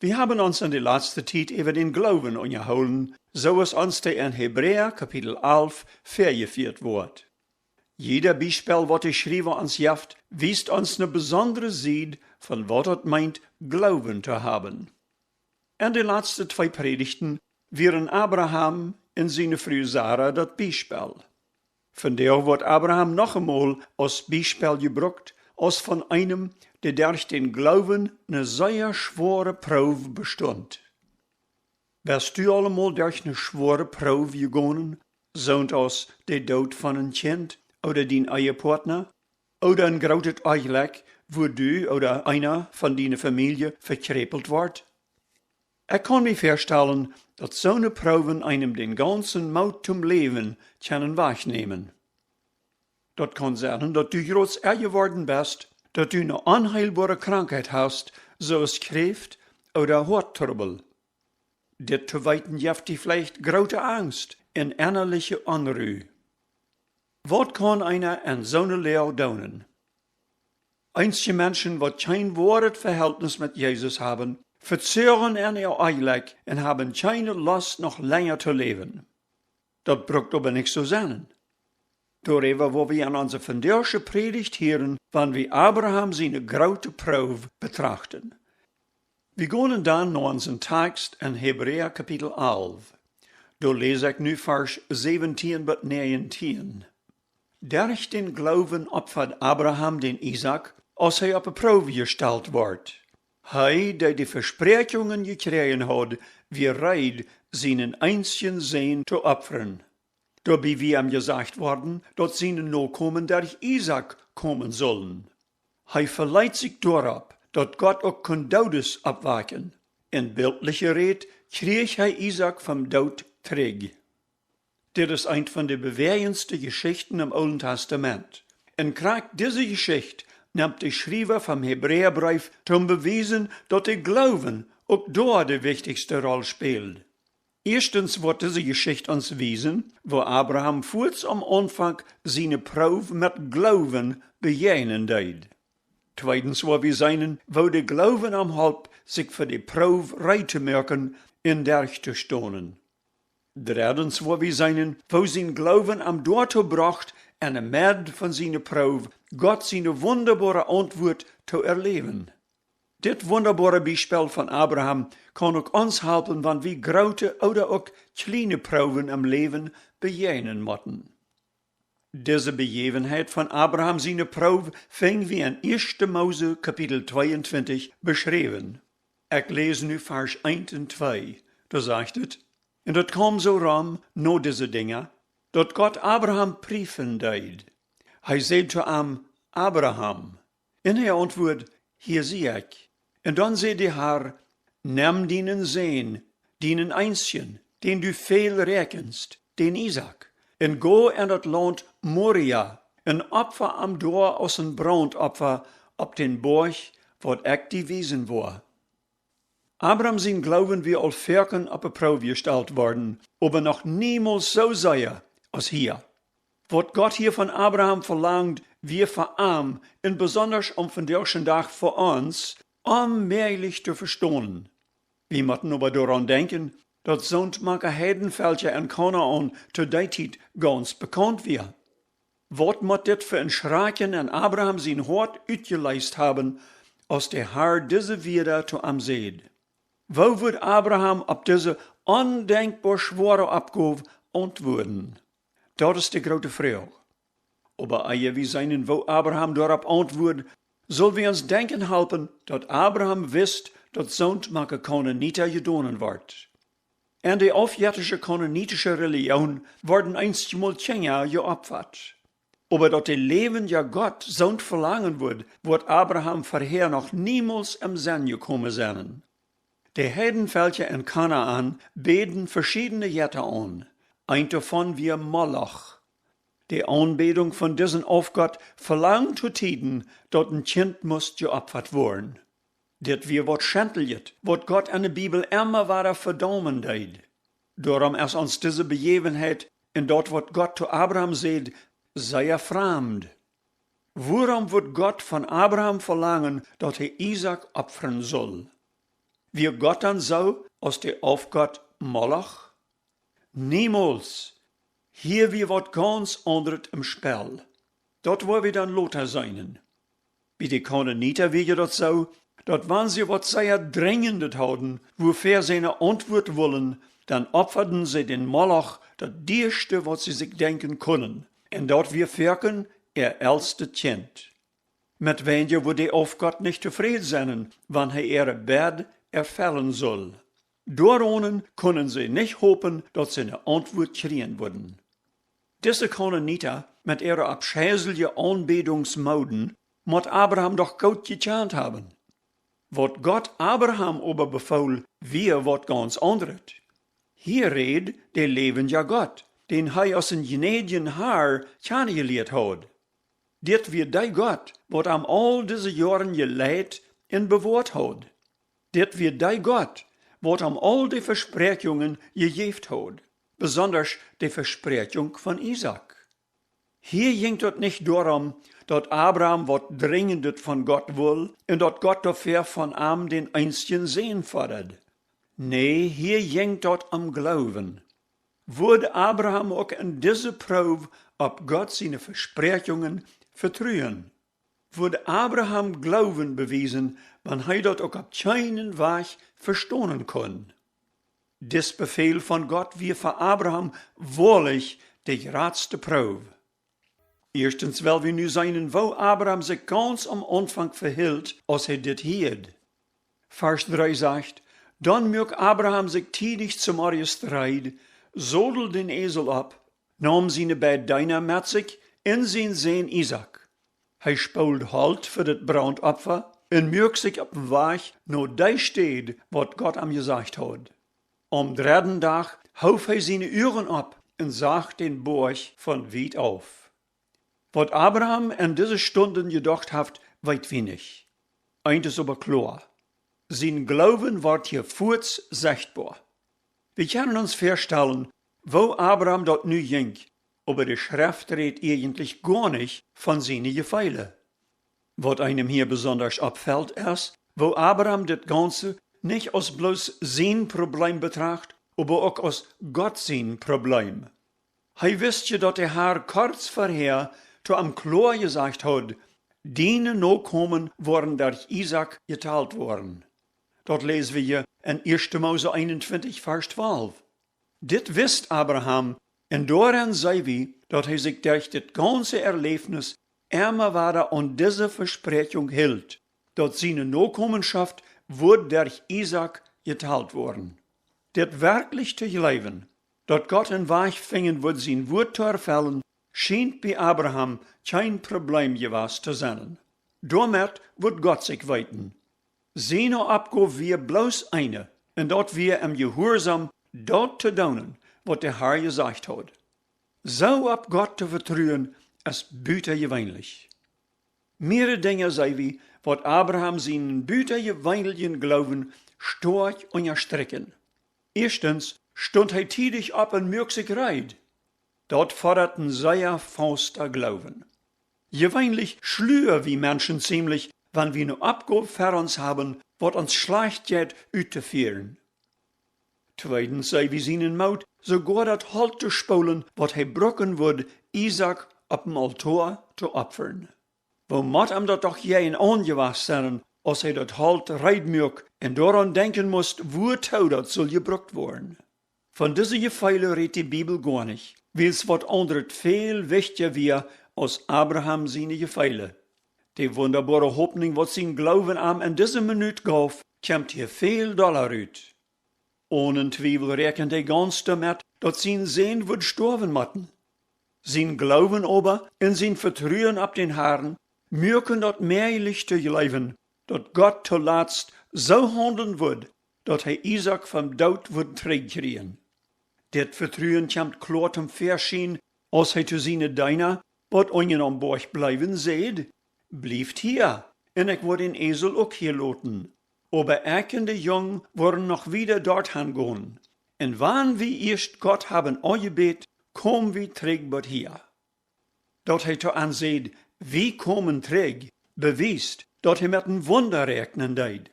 Wir haben uns in der letzten Zeit über den Gloowen unterhalten, so es uns in Hebräer Kapitel 11 vorgeführt wird. Jeder Beispiel, was die Schreiber uns jaft, wiest uns eine besondere Seite von was es meint, Gloowen zu haben. In den letzten 2 Predigten wären Abraham und seine Frau Sarah das Beispiel. Von der wird Abraham noch einmal als Beispiel gebraucht, als von einem, der durch den Glauben eine sehr schwere Probe bestund. Wärst du allemal durch eine schwere Probe gegangen, sohnt aus der Tod von einem Kind oder dein Ehepartner, oder ein großes Unglück, wo du oder einer von deiner Familie verkrepelt wird? Ich kann mir vorstellen, dass so eine Proben einem den ganzen Mut zum Leben können wegnehmen. Das kann sein, dass du groß geworden bist, dass du eine unheilbare Krankheit hast, so als Kräft oder Harttrouble. Das zu weiten jaft dir vielleicht große Angst und innerliche Unruhe. Was kann einer in so einer Lehre tun? Einige Menschen, die kein wahres Verhältnis mit Jesus haben, verzehren in ihr Eilig und haben keine Lust, noch länger zu leben. Das braucht aber nicht so sein. Darüber, wo wir an unserer vandaagse Predigt hören, wann wir Abraham seine große Probe betrachten. Wir gehen dann nach unserem Text in Hebräer Kapitel 11. Da lese ich nu Vers 17 bis 19. Durch den Glauben opfert Abraham den Isaac, als hij op een Probe gestellt wordt. Hij, der die Versprechungen gekriegt hat, wie bereit, seinen einzigen Sohn zu opfern. Dabei wie ihm gesagt worden, dass seine Nachkommen durch Isaac kommen sollen. Hij verleiht sich darauf, dass Gott auch kon Todes abwaken. In bildlicher Rede krieg hij Isaac vom Tod terug. Dit ist eine von den bewegendsten Geschichten im Alten Testament. Und gerade diese Geschichte nimmt der Schreiber vom Hebräerbrief zum beweisen, dass der Glauben auch dort die wichtigste Rolle spielt. Erstens wird diese Geschichte uns wiesen, wo Abraham kurz am Anfang seine Probe mit Glauben begegnen deed. Zweitens wird wir sehen, wo der Glauben am Halb sich für die Probe reit zu merken, in der zu stehen. Drittens wird wir sehen, wo sein Glauben am Dorto bracht, en de Merd von seiner Probe, Gott seine wunderbare Antwort zu erleben. Dit wunderbare Beispiel von Abraham kann auch uns helfen, wenn wir große oder auch kleine Proben im Leben begegnen müssen. Diese Begebenheit von Abraham seine Probe fing wie in 1. Mose Kapitel 22 beschrieben. Ich lese nu Vers 1 und 2. Da sagt es, und das kam so rum, no diese Dinge, dat Gott Abraham briefen deed. Hij zei zu ihm, Abraham. En hij antwoord, hier zie ik. En dan zei de Herr, nimm deinen Sohn, deinen Einzigen, den du veel rekenst, den Isaac, en go in dat Land Moria, en opfer am Dor aus een Brandopfer op den Borg, wat ik die wiesen war. Abraham sein Glauben wie al verken op een Probe gestellt worden, aber noch niemals so sehr als hier. Was Gott hier von Abraham verlangt, wir verarmen, und besonders von diesem Tag für uns, unmöglich zu verstehen. Wir müssen aber daran denken, dass manche Heidenvölker in Kanaan zu der Zeit ganz bekannt wir. Was muss das für ein Schrecken an Abraham sein Hort uitgeleist haben, als der Herr diese wieder zu ihm sieht? Wo wird Abraham auf diese undenkbar schwere Abgabe antworten? Das ist die große Frage. Aber ehe wir sehen, wo Abraham darauf antwortet, soll wir uns denken helfen, dass Abraham wisst, dass manche Kanaaniter gedonen wird. In der aufjährliche kananitische Religion werden einstmal Kinder geopfert. Aber dass der lebende Gott verlangen wird Abraham vorher noch niemals im Sinn gekommen sein. Die Heidenvölker in Kanaan beten verschiedene Götter an. Ein davon wie Moloch. Die Anbetung von diesem Aufgott verlangt zu tiden, dass ein Kind muss geopfert werden. Dit wir wat schändelt, wat Gott in der Bibel immer weiter verdammen deed. Darum ist uns diese Begebenheit, in dort wat Gott zu Abraham sagt, sei fremd. Warum wird Gott von Abraham verlangen, dass er Isaac opfern soll? Wir Gott dann so aus der Aufgott Moloch? Niemals. Hier wir wat ganz anderes im Spiel. Dort wo wir dann Lothar seien. Wie die Kanoniter wie dat so, dat wann sie wat sehr dringendes houden, wofür sie eine Antwort wollen, dann opferten sie den Moloch das Dierste, was sie sich denken können. En dort wir firken, älteste Kind. Met wenige wo die auf Gott nicht tevreden zijn, wann ihre Bed erfällen soll. Dooronen können sie nicht hopen, dat sie eine Antwort kriegen würden. Diese Kanoniter mit ihrer abscheulichen Anbetungsmoden moet Abraham doch gut gekannt haben. Wat Gott Abraham aber befahl, wir wat ganz anderes. Hier red der levende Gott, den hij aus een genedien Haar kennengelernt hat. Dit wir die Gott, wat am all diese Jahren geleid en bewaard hat. Dit wir die Gott, wat am all die Versprechungen gegeben hat. Besonders die Versprechung von Isaac. Hier ging het nicht darum, dat Abraham wat dringendes von Gott will und dat Gott dafür von ihm den einzigen Sehen fordert. Nee, hier ging het am Glauben. Wurde Abraham auch in diese Probe ob Gott seine Versprechungen vertrauen? Wurde Abraham Glauben bewiesen, wann hij dat auch auf keinen Weg verstehen kann? Dis Befehl von Gott wie für Abraham wahrlich die ratste Probe. Erstens, weil wir nu seien, wo Abraham sich ganz am Anfang verhielt, als dit hielt. Vers 3 sagt, dann mög Abraham sich tidig zum Streit, sodel den Esel ab, nahm seine Bedeiner mit sich in sein Sohn Isaac. Hij spoelt halt für das Brandopfer und mög sich auf dem Weg nur die steht, wat Gott am gesagt hat. Am dritten Tag houf hij seine Uhren ab und sagt den Borg von Waut auf. Wat Abraham in diese Stunden gedacht hat, weit wenig. Eins ist aber klar. Sein Glauben ward hier kurz sichtbar. Wir können uns vorstellen, wo Abraham dort nu ging, aber die Schrift redet eigentlich gar nicht von seinen Gefeilen. Was einem hier besonders abfällt, ist, wo Abraham das Ganze nicht als bloß sein Problem betrachtet, aber auch als Gott sein Problem. Hij wist je dat der Herr kurz vorher zu am klar gesagt hat, deine Nachkommen worden durch Isaac geteilt worden. Dort lesen wir in 1. Mose 21, Vers 12. Dit wist Abraham, en daran sei wir, dat hij sich durch das ganze Erlebnis immer weiter an diese Versprechung hielt, dat seine Nachkommenschaft wurde durch Isaac geteilt worden. Dit wirklich zu leben, dat Gott in Weg fingen wird sein Wort zu erfüllen, scheint bei Abraham kein Problem gewesen zu sein. Damit wird Gott sich weiten. Seine Abgabe wir bloß eine, und dort wir im Gehorsam dort zu tun, was der Herr gesagt hat. So ab Gott zu vertrauen, ist bütergewöhnlich. Mehrere Dinge sei wie, was Abraham seinen bütergewöhnlichen Glauben stark unterstrecken. Erstens stund hij tidig ab und mög sich reid. Dort forderten sehr fauster Glauben. Gewöhnlich schlüher wie Menschen ziemlich, wann wir ne Abgabe für uns haben, wat uns schlecht geht, auszuführen. Zweitens sei wie seinen Maut, sogar dat Halt zu spolen, wat hij brocken wird, Isaac op dem Altar zu opfern. Wo mat ihm dat doch jein angewacht sein, als hij dat Halt reid mög, en daran denken musst, wo dat soll gebruckt worden. Von diese Gefeile redet die Bibel gar nicht, weil's wat anderes viel wichtiger wie als Abraham seine Gefeile. Die wunderbare Hoffnung, was sein Glauben am in dieser Minute gab, kommt hier viel Dollar uit. Ohne Zweifel rechnet er ganz damit, dass sein Sehen wird sterben matten. Sein Glauben aber in sein Vertrauen ab den Herrn, mögen dort mehrlich zu leben, dass Gott zuletzt so handeln wird, dass er Isaac vom Tod wird zurückkriegen. Det Vertrauen kommt klar zum Verschehen, als er zu seinen Diener, wat ungen am Borg bleiben seht, blieft hier, en ik word den Esel ook hier loten. Aber ik en de Jung worden noch wieder dorthin gehen. En wann wir erst Gott haben angebet, kommen wir träg bot hier. Dat hij to anseht, wie kommen träg, bewiest, dat hij met een Wunder rechnen deed.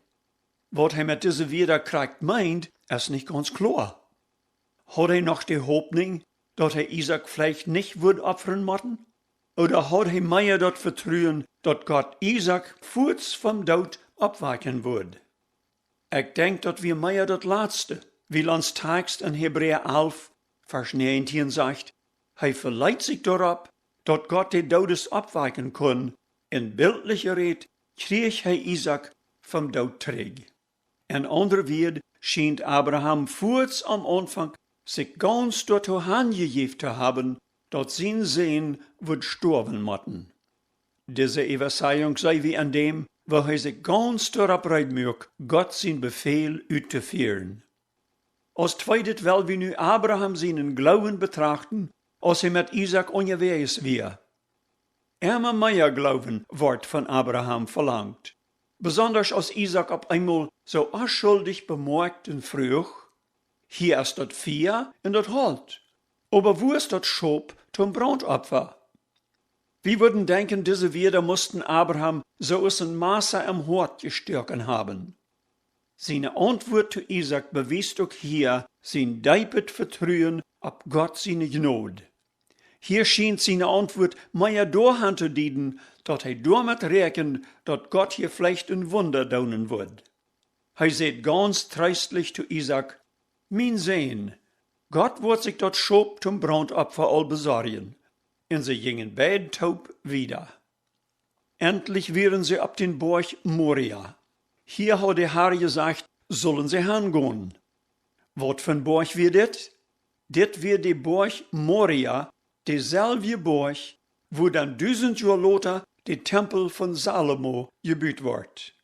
wat hij met deze Wiederkracht meint, ist nicht ganz klar. Hat hij noch die Hoffnung, dat hij Isaac vielleicht nicht wird opfern moeten? Oder hat hij mehr dat Vertrauen, dat Gott Isaac kurz vom Dood opwecken wird? Ich denk, dat wir mehr dat Letzte, wie ons Text in Hebräer 11, Vers 19 sagt, hij verleiht sich darauf, dat Gott die Dodes opwecken kann. In bildlicher Red kreeg hij Isaac vom Dood terug. In andere Wort schient Abraham kurz am Anfang sich ganz dorthin hingegeben zu haben, dat sein Sohn wird sterben müssen. Diese Überzeugung sei wie an dem, wo er sich ganz darauf bereitet, Gott sein Befehl auszuführen. Als zweites will wir nu Abraham seinen Glauben betrachten, als er mit Isaac unterwegs war. Immer mehr Glauben wird von Abraham verlangt. Besonders als Isaac auf einmal so unschuldig bemerkt und frug, hier ist das Vieh und das Halt. Aber wo ist das Schop zum Brandopfer? Wir würden denken, diese Weder mussten Abraham so aus ein Maße am Hort gestärkt haben. Seine Antwort zu Isaac beweist auch hier sein deipet Vertrauen auf Gott seine Gnade. Hier schien seine Antwort mehr daran zu dienen, dass er damit rechnet, dass Gott hier vielleicht ein Wunder tun wird. Er sagt ganz tröstlich zu Isaac, mein Sohn, Gott wird sich dort Schop zum Brandopfer all besorgen. Und sie gingen beide taub wieder. Endlich wären sie ab den Berg Moria. Hier hat der Herr gesagt, sollen sie hingehen. Was für ein Berg wird das? Das wird der Berg Moria, derselbe Berg, wo dann 1000 Jahre später der Tempel von Salomo gebaut wird.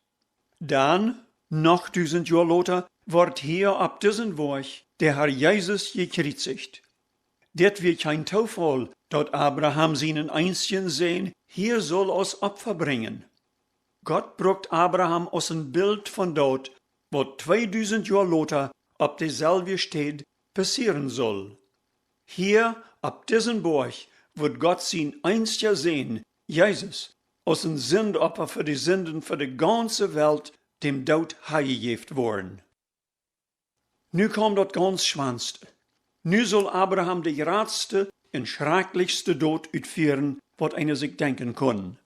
Dann, noch 1000 Jahre später, wird hier ab diesem Berg der Herr Jesus gekreuzigt. Das wird kein Zufall, dass Abraham seinen einzigen Sohn hier soll als Opfer bringen. Gott brucht Abraham aus ein Bild von dort, was 2000 Jahre später auf derselbe steht, passieren soll. Hier, ab diesem Berg, wird Gott sein einziger Sohn, Jesus, aus ein Sündopfer für die Sünden für die ganze Welt, dem Tod heimgegeben worden. Nu kommt das ganz Schwanste. Nu soll Abraham die ratste und schrecklichste Tod utführen, was einer sich denken kann.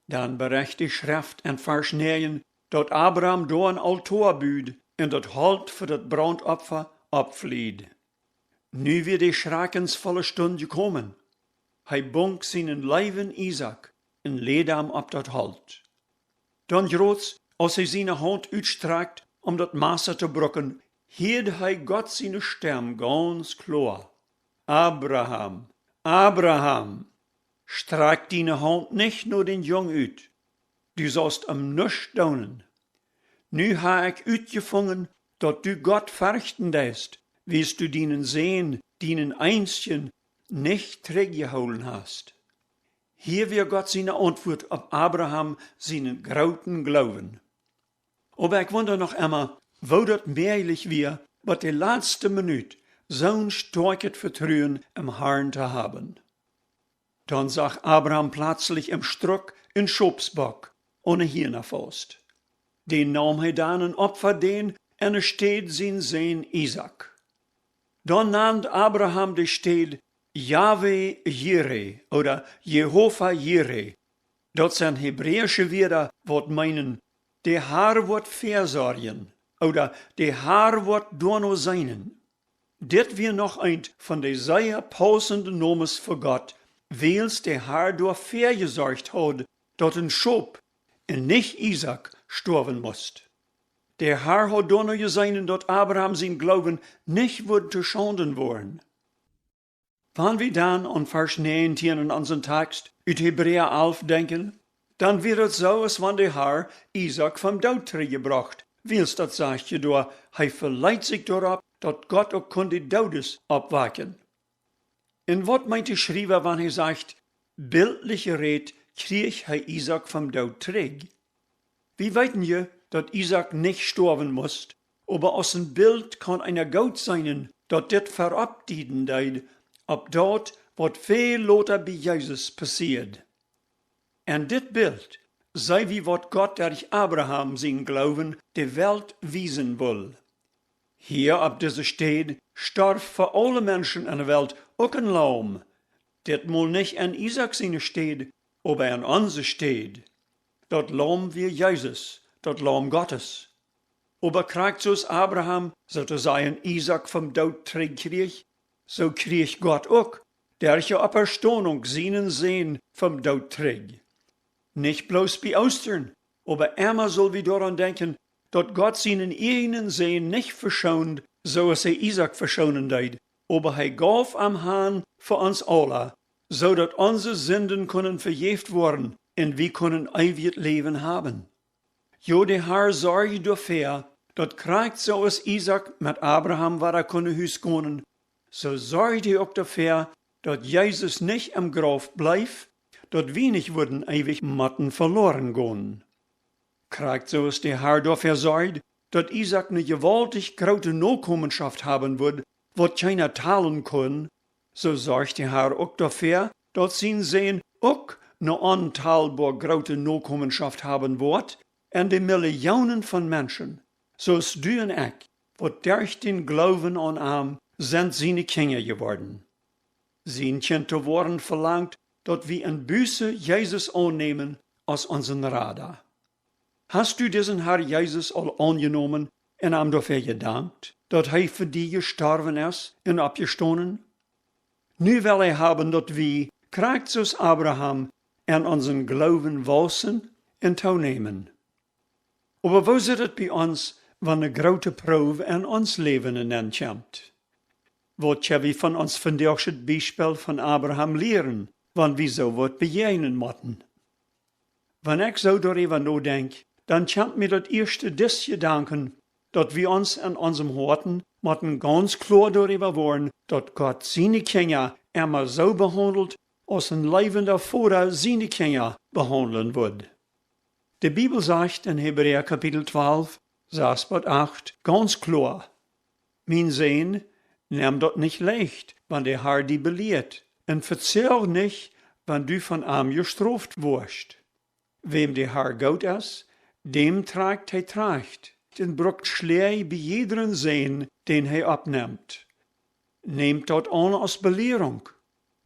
Dann bericht die Schrift in Vers 9, dass Abraham da ein Altar büht und das Halt für das Brandopfer abflieht. Nu wird die schreckensvolle Stunde gekommen. Er bunk seinen Leiben Isaac und lädt ihm ab das Halt. Dann groß, als er seine Hand uitstreckt, das Maße zu brücken, hielt Gott seine Stimme ganz klar. Abraham, Abraham, streck deine Hand nicht nur den Jung ut. Du sollst am nichts daunen. Nu ha ich uitgefangen, dat du Gott verrichten lässt, wies du deinen Sehen, deinen Einzchen, nicht zurückgeholen hast. Hier wird Gott seine Antwort auf Abraham seinen grauten Glauben. Aber ich wundere noch immer, wo das möglich wir, was die letzte Minute so'n starkes Vertrauen im Herrn zu haben. Dann sagt Abraham plötzlich im Struck in Schopsbock ohne Hirnerfaust. Den nahm er dann ein Opfer den, und es steht sein Sohn Isaac. Dann nannt Abraham die Stadt Yahweh Jireh oder Jehova Jireh. Das sind hebräische Wörter, was meinen, der Herr wird versorgen oder der Herr wird nur seinen. Dit wir noch ein von den sehr passenden Nomes für Gott, weils der Herr durch vergesorgt hat, dat ein Schop und nicht Isaac sterben musst. Der Herr hat nur gesehen, dat Abraham sein Glauben nicht wird zu Schanden worden. Wenn wir dann an Vers 19 in unseren Text aus Hebräer 11 denken, dann wird es so, als wenn der Herr Isaac vom Tod gebracht. Weils dat sagt je door, hij verleiht sich darauf, dat Gott auch kon die Todes abwaken. Und was meint der Schreiber, wenn er sagt, bildliche Red krieg hij Isaac vom Tod zurück? Wir weiten je, dat Isaac nicht sterben muss, aber aus dem Bild kann einer Gott sein, dat dit verabdieden deid, ab dort, wat viel loter bei Jesus passiert. Und dit Bild sei wie wat Gott durch Abraham sein Glauben de Welt wiesen will. Hier ab diese Stede starb für alle Menschen in der Welt auch ein Lamm. Det mol nicht an Isaac seine Stede, aber an unsere Stede. Dat Lamm wie Jesus, dat Lamm Gottes. Aber kriegt so's Abraham, so zu sagen, Isaac vom Tod krieg, so krieg Gott auch, der je Auferstehung seinen Sehen vom Tod trägt. Nicht bloß bei Ostern, aber immer soll wir daran denken, dass Gott seinen eigenen Sehen nicht verschont, so es Isaac verschonen deed, aber er gab am Hahn für uns alle, so dass unsere Sünden können verjäft worden und wir können ewig Leben haben. Jo, der Herr sorgt dafür, dass kriegt so es Isaac mit Abraham war können Hüs gehen, so sorgt er auch dafür, dass Jesus nicht am Grab bleibt, dass wir nicht würden ewig Matten verloren gehen. Kriegt so es der Herr dafür sorgt, dass Isaac eine gewaltig große Nachkommenschaft haben wird, wat keiner teilen kann, so sorgt der Herr auch dafür, dass sie sehen auch eine unteilbar große Nachkommenschaft haben wird, und die Millionen von Menschen, so es du und ich, wat durch den Glauben an ihm, sind seine Kinder geworden. Sein Kind zu worden verlangt, dass wir in Büße Jesus annehmen als unseren Radar. Hast du diesen Herr Jesus all angenommen und ihm dafür gedankt, dass er für dich gestorben ist und abgestanden? Nu will er haben, dass wir, kriegt aus Abraham, an unseren Glauben wachsen und teilnehmen. Aber wo sieht es bei uns, wenn eine große Probe in uns Leben hineinkommt? Wat wir von uns vandaag het Beispiel von Abraham lehren, wann wir so wat begegnen mochten? Wenn ich so darüber nachdenke, dann kommt mir das erste des Gedanken, dass wir uns in unserem Horten mochten ganz klar darüber waren, dass Gott seine Kinder immer so behandelt, als ein lebender Vater seine Kinder behandeln wird. Die Bibel sagt in Hebräer Kapitel 12, Vers 8, ganz klar, mein Sohn, nimm dort nicht leicht, wenn der Herr die belehrt, und verzehr nicht, wenn du von ihm gestraft wirst. Wem der Herr gut ist, dem trägt er Tracht, den brucht Schläge bei jederen Sehen, den er abnimmt. Nehmt dort an als Belehrung.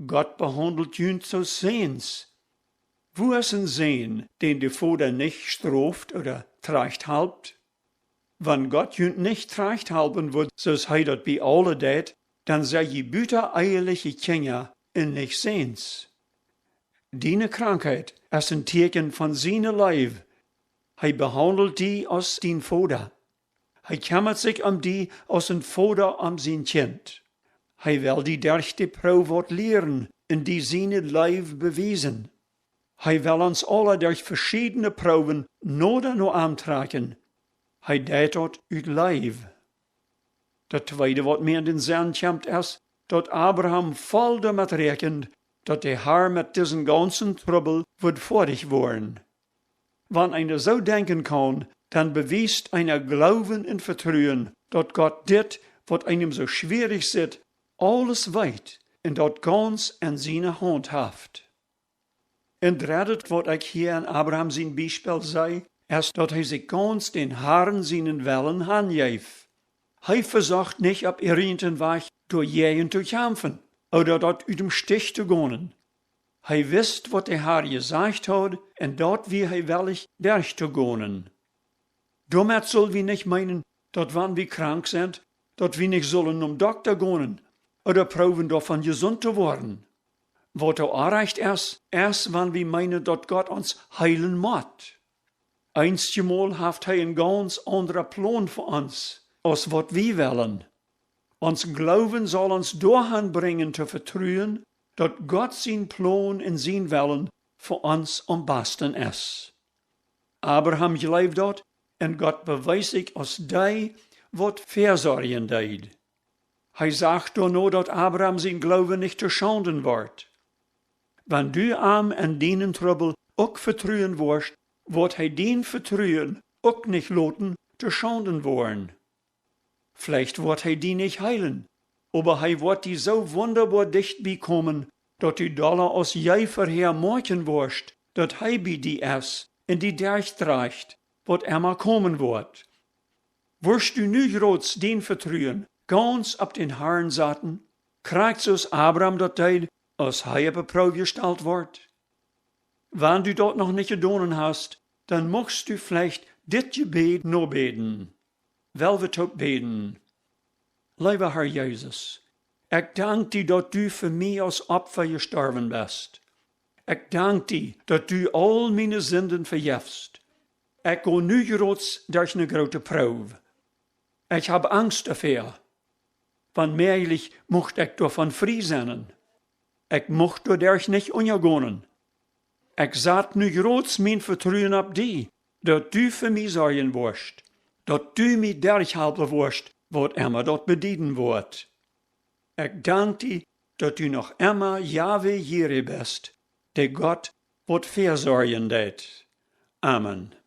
Gott behandelt jünd so Sehens. Wo ist ein Sehen, den der Vater nicht straft oder Tracht halbt? Wenn Gott jünd nicht Tracht halben wird, so er dort bei alle det, dann sei je büter eierliche Kinder in nicht Sehens. Diene Krankheit ist ein Teken von seiner Leib. Er behandelt die als den Vater. Er kümmert sich die als ein Vater sein Kind. Er will die durch die Probe lehren, in die seine Leib bewiesen. Er will uns alle durch verschiedene Proben nodig nur antragen. Er deed dort uit Leib. Das Zweite, was mir in den Sinn kommt, ist, dass Abraham voll damit rechnet, dass der Herr mit diesem ganzen Trouble wird fertig werden. Wenn einer so denken kann, dann beweist einer Glauben und Vertrauen, dass Gott dit, was einem so schwierig ist, alles weit und dort ganz in seiner Hand haft. Und drittes, was ich hier in Abraham sein Beispiel sei, ist, dass er sich ganz den Herrn seinen Willen hangeeft. Er versucht nicht, ab irgendeinen Weg durch jeden zu kämpfen oder dort uit dem Stich zu gehen. Er wisst, was der Herr gesagt hat, und dort wie er willig durchzugehen. Damit soll wir nicht meinen, dass wenn wir krank sind, dass wir nicht sollen zum Doktor gehen oder proben davon gesund zu werden. Was auch recht ist, erst wenn wir meinen, dass Gott uns heilen muss. Einstmal hat er einen ganz anderen Plan für uns, als was wir wollen. Uns Glauben soll uns dahin bringen zu vertrauen, dass Gott sein Plan und sein Willen für uns am besten ist. Abraham gelebt dort, und Gott beweist sich als der, was versorgen deed. Er sagt doch nur, dass Abraham sein Glauben nicht zu schanden wird. Wenn du ihm in deinen Trouble auch vertrauen wirst, wird er den Vertrauen auch nicht loten zu schanden worden. Vielleicht wird er die nicht heilen, aber er wird die so wunderbar dicht bekommen, dass du Dollar aus Jäfer her morgen wirst, dass er bei die ist in die derch draagt, wat emmer komen wordt. Wirst du nu rots den vertrouwen, ganz op den Herrn zaten, krijgt zoals Abraham dat deed, als hij op een proef gesteld wordt. Wann du dat nog niet gedaan hast, dan mochtst du vielleicht dit gebed nog beten. Wel we ook beten. Lieve Herr Jezus, ik dank die dat du voor mij als Opfer gestorven bist. Ik dank die dat du al mijn zinden vergifst. Ik ga nu gerots durch een grote proef. Ik heb angst daarvoor. Want meerlijk mocht ik daarvan vrij zijn. Ik mocht door niet ondergaan. Ik zat nu groots mijn vertrouwen op die, dat du voor mij zorgen worst, dat du mij derg helpen worst, wat immer dat bedienen wordt. Ik dank die, dat du nog immer Jahwe Jere bist, de God wat verzorgen deed. Amen.